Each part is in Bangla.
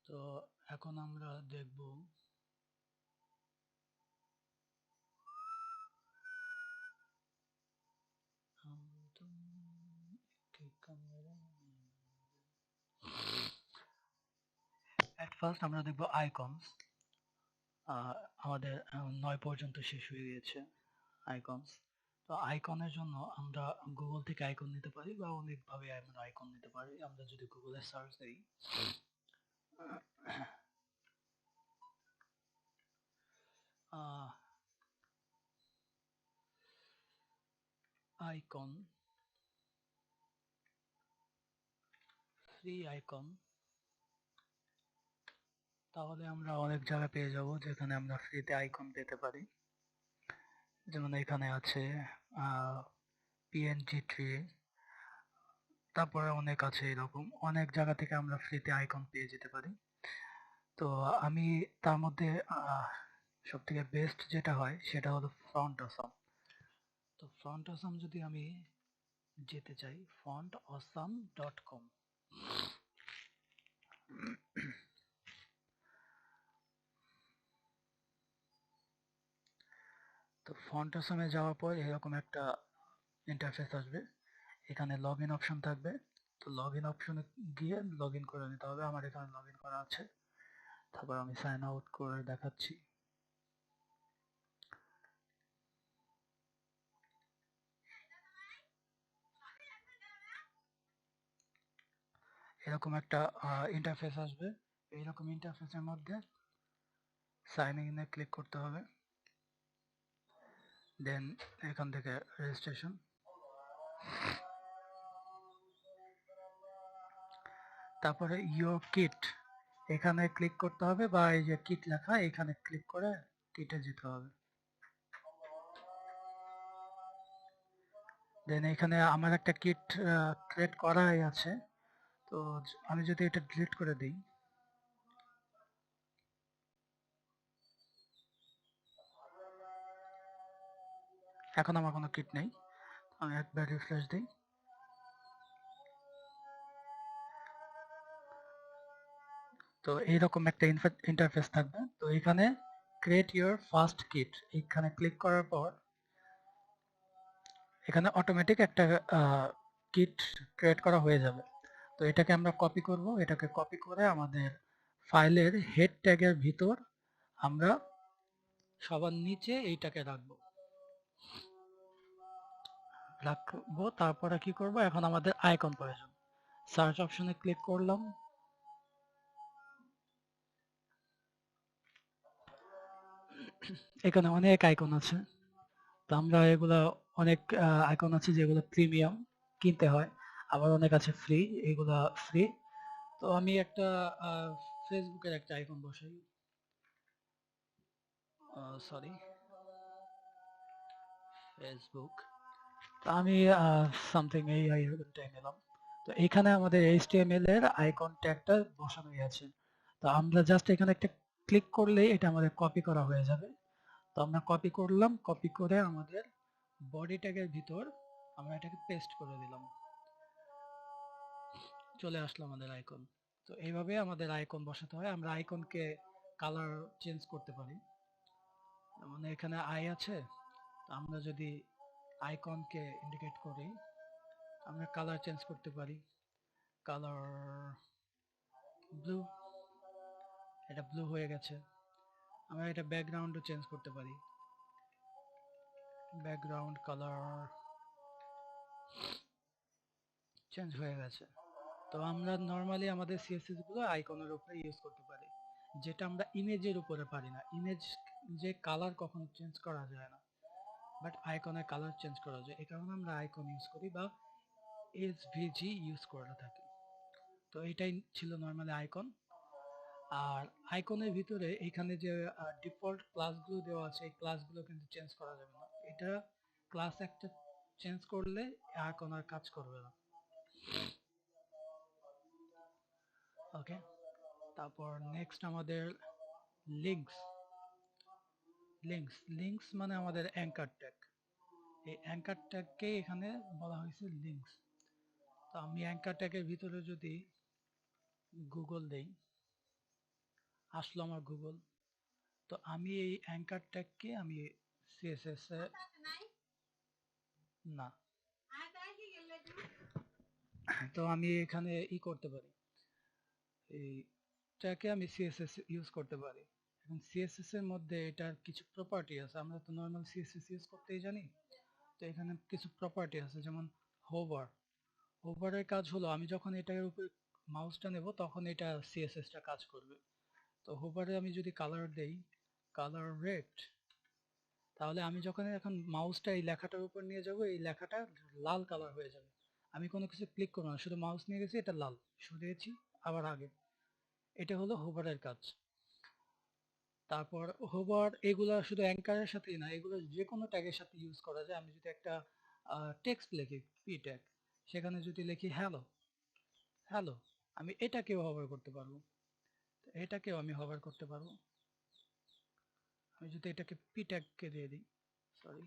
তো এখন আমরা দেখব এট ফার্স্ট আমরা দেখব আইকনস। আমাদের 9 পর্যন্ত শেষ হয়ে গিয়েছে আইকনস। তো আইকনের জন্য আমরা গুগল থেকে আইকন নিতে পারি বা অনেকভাবে আমরা আইকন নিতে পারি। আমরা যদি গুগলে সার্চ দিই আইকন, ফ্রি আইকন, তাহলে আমরা অনেক জায়গা পেয়ে যাব যেখানে আমরা ফ্রিতে আইকন পেতে পারি। যেমন এখানে আছে পিএনজি ট্রি, তারপরে অনেক আছে, এরকম অনেক জায়গা থেকে আমরা ফ্রিতে আইকন পেয়ে যেতে পারি। তো আমি তার মধ্যে সব থেকে বেস্ট যেটা হয় সেটা হলো ফন্ট অসাম। তো ফন্ট অসাম যদি আমি যেতে চাই fontawesome.com, তো ফন্ট অসামে যাওয়ার পর এরকম একটা ইন্টারফেস আসবে। এখানে লগ ইন অপশন থাকবে। তো লগ ইন অপশনে গিয়ে লগ ইন করে নিতে হবে। আমার এখানে লগ ইন করা আছে। তারপর আমি সাইন আউট করে দেখাচ্ছি। এরকম একটা ইন্টারফেস আসবে। এইরকম ইন্টারফেসের মধ্যে সাইন ইনে ক্লিক করতে হবে। দেন এখান থেকে রেজিস্ট্রেশন, তারপরে ইয়োর কিট এখানে ক্লিক করতে হবে, বা এই যে কিট লেখা এখানে ক্লিক করে কিটে যেতে হবে। দেন এখানে আমার একটা কিট ক্রিয়েট করাই আছে। তো আমি যদি এটা ডিলিট করে দিই, এখন আমার কোনো কিট নেই। আমি একবার রিফ্রেশ দিই। তো এইরকম একটা ইন্টারফেস থাকবে। তো এখানে ক্রিয়েট ইউর ফার্স্ট কিট এখানে ক্লিক করার পর এখানে অটোমেটিক একটা কিট ক্রিয়েট করা হয়ে যাবে। তো এটাকে আমরা কপি করব। এটাকে কপি করে আমাদের ফাইলের হেড ট্যাগের ভিতর আমরা সবার নিচে এইটাকে রাখবো। তারপরে কি করব, এখন আমাদের আইকন প্রয়োজন। সার্চ অপশনে ক্লিক করলাম। এখানে অনেক আইকন আছে। তো আমরা এগুলা অনেক আইকন আছে যেগুলো প্রিমিয়াম, কিনতে হয়। আবার অনেক আছে ফ্রি, এগুলা ফ্রি। তো আমি একটা ফেসবুকের একটা আইকন বসাই। Sorry, Facebook. তো আমি সামথিং এই আইকনটা নিলাম। তো এখানে আমাদের HTML এর আইকন ট্যাগটা বসানো আছে। তো আমরা জাস্ট এখানে একটা ক্লিক করলেই এটা আমাদের কপি করা হয়ে যাবে। তো আমরা কপি করলাম, কপি করে আমাদের বডি ট্যাগের ভিতর আমরা এটাকে পেস্ট করে দিলাম। চলে আসলো আমাদের আইকন। তো এইভাবে আমাদের আইকন বসাতে হয়। আমরা আইকনকে কালার চেঞ্জ করতে পারি। মানে এখানে আই আছে, তো আমরা যদি আইকনকে ইন্ডিকেট করি আমরা কালার চেঞ্জ করতে পারি। কালার ব্লু, এটা ব্লু হয়ে গেছে। আমরা এটা ব্যাকগ্রাউন্ডও চেঞ্জ করতে পারি। ব্যাকগ্রাউন্ড কালার চেঞ্জ হয়ে গেছে। তো আমরা নরমালি আমাদের সিএসএস গুলো আইকনের উপরে ইউজ করতে পারি, যেটা আমরা ইমেজের উপরে পারি না। ইমেজ যে কালার কখনো চেঞ্জ করা যায় না, বাট আইকনের কালার চেঞ্জ করা যায়। এই কারণে আমরা আইকন ইউজ করি বা এসভিজি ইউজ করে থাকি। তো এটাই ছিল নরমালি আইকন। আর আইকনের ভিতরে এখানে যে ডিফল্ট ক্লাসগুলো দেওয়া আছে, এই ক্লাসগুলো কিন্তু চেঞ্জ করা যাবে না। এটা ক্লাস একটা চেঞ্জ করলে আইকন আর কাজ করবে না। ওকে, তারপর নেক্সট আমাদের লিঙ্কস। লিঙ্কস মানে আমাদের অ্যাঙ্কার ট্যাগ। এই অ্যাঙ্কার ট্যাগকে এখানে বলা হয়েছে লিঙ্কস। তো আমি অ্যাঙ্কার ট্যাগের ভিতরে যদি গুগল দেই, আসলো আমার গুগল। তো আমি এই অ্যাঙ্কার ট্যাগকে আমি সিএসএস এ না, তো আমি এখানে করতে পারি, এই ট্যাগকে আমি সিএসএস ইউজ করতে পারি। এখন সিএসএস এর মধ্যে এটার কিছু প্রপার্টি আছে, আমরা তো নর্মাল সিএসএস ইউজ করতেই জানি। তো এখানে কিছু প্রপার্টি আছে, যেমন হোভার। হোভারের কাজ হলো আমি যখন এটার উপর মাউসটা নেব তখন এটা সিএসএসটা কাজ করবে। তো হোভারে আমি যদি কালার দেই, কালার রেড, তাহলে আমি যখন এখন মাউসটা এই লেখাটার উপর নিয়ে যাব, এই লেখাটা লাল কালার হয়ে যাবে। আমি কোনো কিছু ক্লিক করব না, শুধু মাউস নিয়ে গেছি, এটা লাল। সরিয়েছি, আবার আগে। এটা হলো হোভারের কাজ। তারপর হোভার এগুলা শুধু অ্যাঙ্কারের সাথেই না, এগুলো যে কোনো ট্যাগের সাথে ইউজ করা যায়। আমি যদি একটা টেক্সট লিখি, পি ট্যাগ, সেখানে যদি লিখি হ্যালো, হ্যালো, আমি এটাকেও হোভার করতে পারবো। এটাকেও আমি হোভার করতে পারবো। আমি যদি এটাকে পি ট্যাগকে দিয়ে দিই, সরি,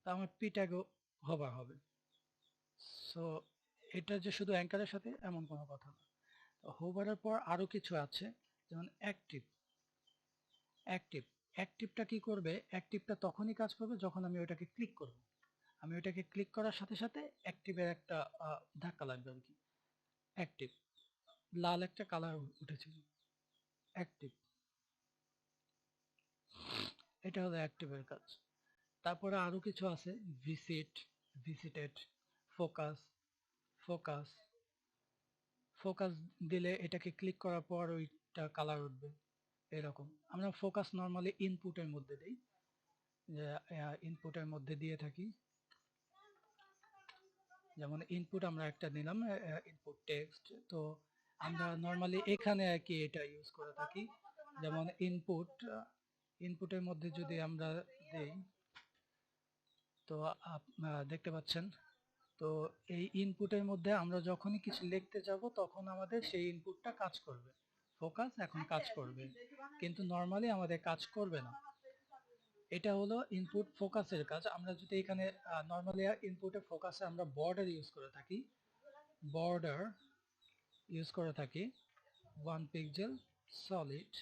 তা আমার পি ট্যাগও হোভার হবে। সো এটা যে শুধু অ্যাঙ্কারের সাথে এমন কোনো কথা না। হোভারের পর আরো কিছু আছে, যেমন অ্যাক্টিভ। অ্যাক্টিভ অ্যাক্টিভটা কি করবে? অ্যাক্টিভটা তখনই কাজ করবে যখন আমি ওটাকে ক্লিক করব। আমি ওটাকে ক্লিক করার সাথে সাথে অ্যাক্টিভের একটা ধাক্কা লাগবে আর কি। অ্যাক্টিভ, লাল একটা কালার উঠেছিল, অ্যাক্টিভ। এটা হলো অ্যাক্টিভের কাজ। তারপরে আরো কিছু আছে, ভিসিট, ভিসিটেড, ফোকাস, ফোকাস। ফোকাস দিলে এটাকে ক্লিক করার পর ওইটা কালার উঠবে এরকম। আমরা ফোকাস নরমালি ইনপুটের মধ্যে দিই, যে ইনপুটের মধ্যে দিয়ে থাকি। যেমন ইনপুট আমরা একটা নিলাম, ইনপুট টেক্সট, তো আমরা নরমালি এখানে আর কি এটা ইউজ করে থাকি। যেমন ইনপুট, ইনপুটের মধ্যে যদি আমরা দেই, তো দেখতে পাচ্ছেন, তো এই ইনপুটের মধ্যে আমরা যখনই কিছু লিখতে যাব তখন আমাদের সেই ইনপুটটা কাজ করবে। ফোকাস এখন কাজ করবে, কিন্তু নরমালি আমাদের কাজ করবে না। এটা হলো ইনপুট ফোকাসের কাজ। আমরা যদি এখানে নরমালি ইনপুটে ফোকাসে আমরা বর্ডার ইউজ করে থাকি, বর্ডার ইউজ করে থাকি, 1 পিক্সেল সলিড,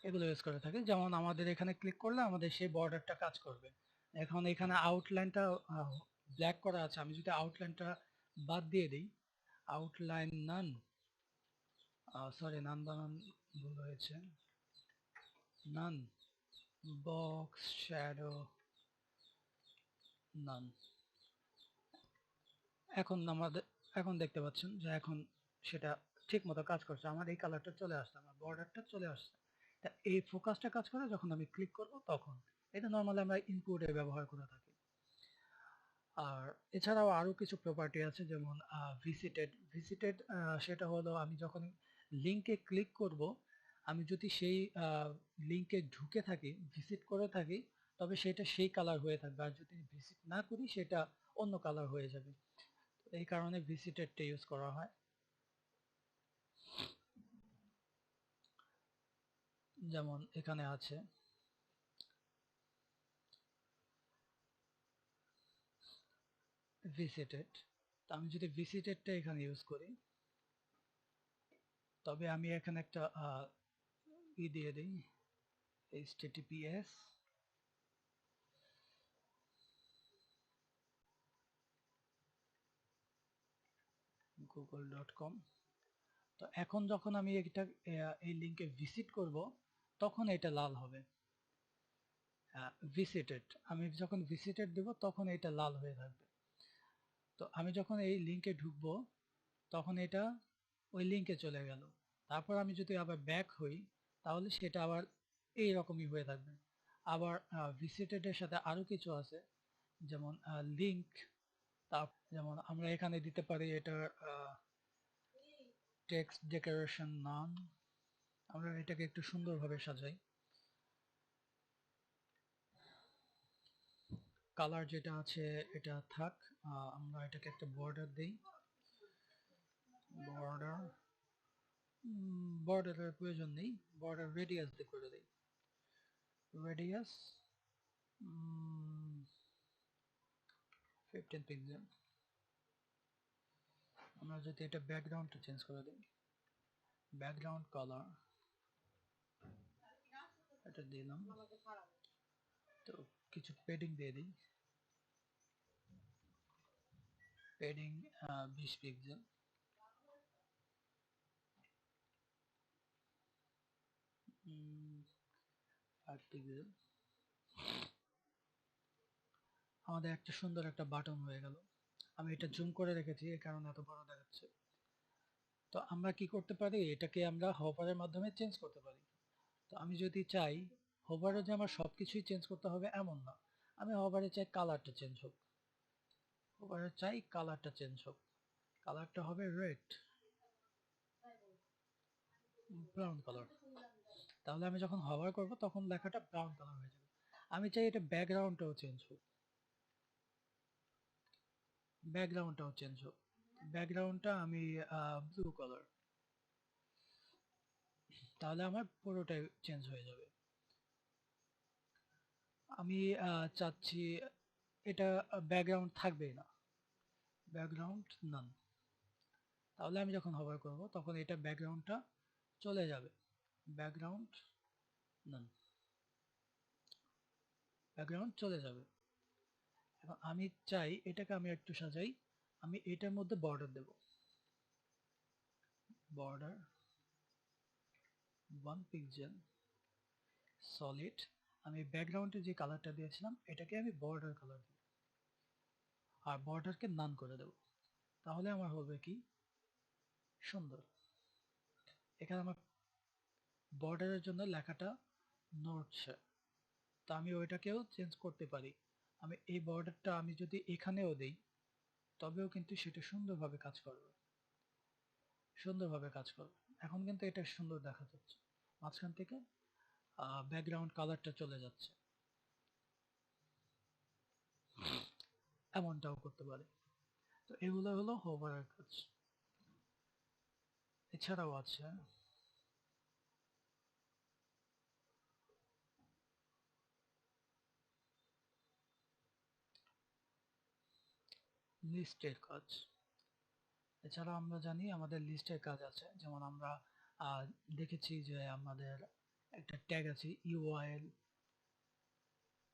এগুলো ইউজ করে থাকি। যেমন আমাদের এখানে ক্লিক করলে আমাদের সেই বর্ডারটা কাজ করবে। এখন এখানে আউটলাইনটা ব্ল্যাক করা আছে, আমি যদি আউটলাইনটা বাদ দিয়ে দিই, আউটলাইন নান, সরি নান বানান ভুল হয়েছে, নান, বক্স শ্যাডো নান। এখন আমাদের, এখন দেখতে পাচ্ছেন যে এখন সেটা ঠিক মতো কাজ করছে, আমার এই কালারটা চলে আসছে, আমার বর্ডারটা চলে আসছে। তা এই ফোকাসটা কাজ করে যখন আমি ক্লিক করব তখন। এটা নর্মালি আমরা ইনপুটে ব্যবহার করে থাকি। আর এছাড়াও আরো কিছু প্রপার্টি আছে, যেমন ভিজিটেড। ভিজিটেড সেটা হলো আমি যখন লিংকে ক্লিক করব, আমি যদি সেই লিংকে ঢুকে থাকি, ভিজিট করে থাকি, তবে সেটা সেই কালার হয়ে থাকবে, আর যদি ভিজিট না করি সেটা অন্য কালার হয়ে যাবে। এই কারণে ভিজিটেডটা ইউজ করা হয়। যেমন এখানে আছে ভিজিটেড, তো আমি যদি ভিজিটেডটা এখানে ইউজ করি, তবে আমি এখানে একটা দিয়ে দিই, https google.com। তো এখন যখন আমি এটা এই লিংকে ভিজিট করব তখন এটা লাল হবে, ভিজিটেড। আমি যখন ভিজিটেড দেব তখন এটা লাল হয়ে থাকবে। তো আমি যখন এই লিংকে ঢুকবো তখন এটা ওই লিংকে চলে গেল। তারপর আমি যদি আবার ব্যাক হই তাহলে সেটা আবার এই রকমই হয়ে থাকবে। আবার ভিজিটেড এর সাথে আরো কিছু আছে, যেমন লিংক। যেমন আমরা এখানে দিতে পারি এটার টেক্সট ডেকোরেশন নাম, আমরা এটাকে একটু সুন্দরভাবে সাজাই। কালার যেটা আছে এটা থাক, আমরা এটাকে একটা বর্ডার দেই, বর্ডার, বর্ডারের প্রয়োজন নেই, বর্ডার রেডিয়াস দিয়ে করে দেই, রেডিয়াস 15 পিক্সেল। আমরা যদি এটা ব্যাকগ্রাউন্ডটা চেঞ্জ করে দিই, ব্যাকগ্রাউন্ড কালার এটা দিলাম, তো কিছু পেডিং দিয়ে দিই, পেডিং 20 পিক্সেল, 8 পিক্সেল। আমাদের একটা সুন্দর একটা বাটন হয়ে গেল। আমি এটা জুম করে রেখেছি এই কারণে এত বড় দেখাচ্ছে। তো আমরা কি করতে পারি, এটাকে আমরা হোভারের মাধ্যমে চেঞ্জ করতে পারি। তো আমি যদি চাই হোভারে যে আমার সবকিছুই চেঞ্জ করতে হবে এমন না, আমি হোভারে চাই কালারটা চেঞ্জ হোক, হোভারে চাই কালারটা চেঞ্জ হোক, কালারটা হবে রেড, ব্রাউন কালার। তাহলে আমি যখন হোভার করব তখন লেখাটা ব্রাউন কালার হয়ে যাবে। আমি চাই এটা ব্যাকগ্রাউন্ডটাও চেঞ্জ হোক, ব্যাকগ্রাউন্ডটাও চেঞ্জ হোক, ব্যাকগ্রাউন্ডটা আমি ব্লু কালার, তাহলে আমার পুরোটাই চেঞ্জ হয়ে যাবে। আমি চাচ্ছি এটা ব্যাকগ্রাউন্ড থাকবেই না, ব্যাকগ্রাউন্ড নান, তাহলে আমি যখন হোভার করব তখন এটা ব্যাকগ্রাউন্ডটা চলে যাবে, ব্যাকগ্রাউন্ড নান, ব্যাকগ্রাউন্ড চলে যাবে। এখন আমি চাই এটাকে আমি একটু সাজাই, আমি এটার মধ্যে বর্ডার দেব, বর্ডার 1 পিক্সেল সলিড। আমি ব্যাকগ্রাউন্ডে যে কালারটা দিয়েছিলাম এটাকে আমি বর্ডার কালার দেব, আর বর্ডারকে নান করে দেব, তাহলে আমার হবে কি সুন্দর। এখানে আমার বর্ডারের জন্য লেখাটা নড়ছে, তো আমি ওইটাকেও চেঞ্জ করতে পারি। আমি এই বর্ডারটা আমি যদি এখানেও দেই তবেও কিন্তু সেটা সুন্দরভাবে কাজ করবে, সুন্দরভাবে কাজ করবে। এখন কিন্তু এটা সুন্দর দেখা যাচ্ছে, মাঝখান থেকে ব্যাকগ্রাউন্ড কালারটা চলে যাচ্ছে, এমনটাও করতে পারে। তো এগুলো হলো হোভারের কাজ। এছাড়াও আছে লিস্টের কাজ। এছাড়া আমরা জানি আমাদের লিস্টের কাজ আছে, যেমন আমরা দেখেছি যে আমাদের একটা ট্যাগ আছে ইউআইএল,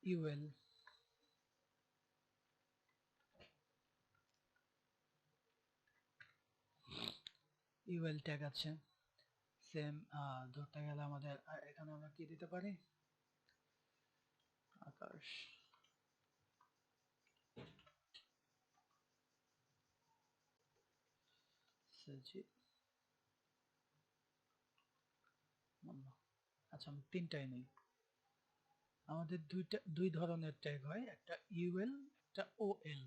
ইউএল, ইউএল ট্যাগ আছে। সেম ধরতে গেলে আমাদের এখানে আমরা কি দিতে পারি, আকাশ, সজিব, মান্না। আচ্ছা আমি তিনটাই নেই। আমাদের দুই ধরনের ট্যাগ হয়, একটা ইউএল, একটা OL,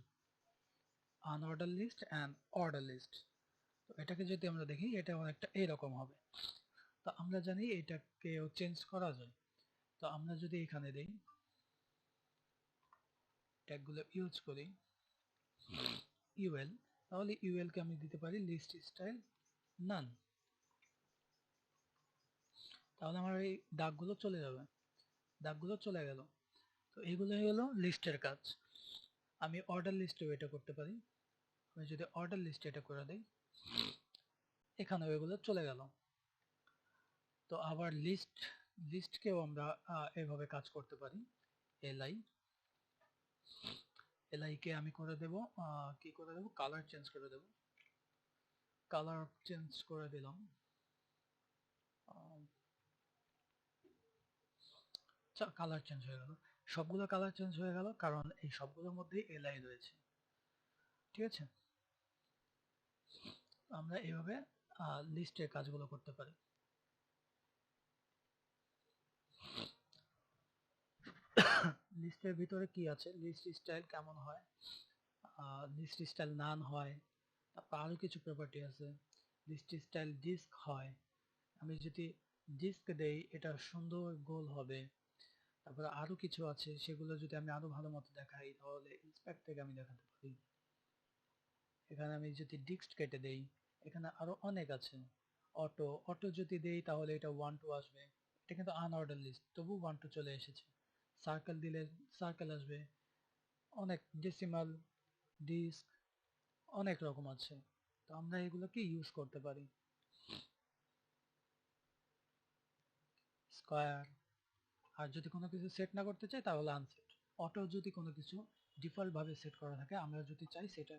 unordered list and ordered list. তো এটাকে যদি আমরা দেখি এটা অনেকটা এরকম হবে। তো আমরা জানি এটাকেও চেঞ্জ করা যায়। তো আমরা যদি এখানে দেই ট্যাগগুলো ইউজ করি ইউএল, তাহলে ইউএল কে আমি দিতে পারি লিস্ট স্টাইল নান, তাহলে আমার এই দাগগুলো চলে যাবে, দাগগুলো চলে গেল। তো এগুলোই হলো লিস্টের কাজ। আমি অর্ডার লিস্টেও এটা করতে পারি, আমি যদি অর্ডার লিস্টে এটা করে দিই এখানেও এগুলো চলে গেল। তো আবার লিস্টকেও আমরা এভাবে কাজ করতে পারি, এলআই, এলআই কে আমি করে দেব কি করে দেব, কালার চেঞ্জ করে দেব, কালার চেঞ্জ করে দিলাম, কালার চেঞ্জ হয়ে গেল, সবগুলো কালার চেঞ্জ হয়ে গেল কারণ এই সবগুলোর মধ্যেই এলআই রয়েছে। ঠিক আছে, আমরা এইভাবে লিস্টের কাজগুলো করতে পারি। লিস্টের ভিতরে কি আছে, লিস্ট স্টাইল কেমন হয়, লিস্ট স্টাইল নান হয়, তারপর আরো কিছু প্রপার্টি আছে, লিস্ট স্টাইল ডিস্ক হয়, আমি যদি ডিস্ক দেই এটা সুন্দর গোল হবে। তারপরে আরো কিছু আছে, সেগুলো যদি আমি আরো ভালো মতো দেখাই তাহলে ইন্সপেক্ট থেকে আমি দেখাতে পারি। এখানে আমি যদি ডিস্ক কেটে দেই এখানে আরো অনেক আছে, অটো, অটো যদি দেই তাহলে এটা 1 2 আসবে, এটা কিন্তু আনঅর্ডার লিস্ট তবু 1 2 চলে এসেছে। সার্কেল দিলে সার্কেল আসবে, অনেক ডেসিমাল, ডিস্ক, অনেক রকম আছে। তো আমরা এগুলোকে ইউজ করতে পারি। স্কয়ার, আর যদি কোনো কিছু সেট না করতে চাই তাহলে আনসেট। অটো যদি কোনো কিছু ডিফল্ট ভাবে সেট করা থাকে, আমরা যদি চাই সেটা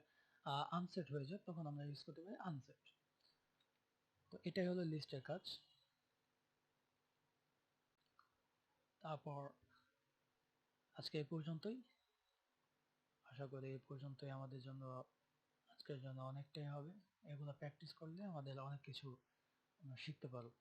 আনসেট হয়ে যায়, তখন আমরা ইউজ করতে পারি আনসেট। তো এটাই হলো লিস্টের কাজ। তারপর আজকে এই পর্যন্তই। আশা করি এই পর্যন্তই আমাদের জন্য, আজকের জন্য অনেকটাই হবে। এগুলো প্র্যাকটিস করলে আমাদের অনেক কিছু আমরা শিখতে পারবো।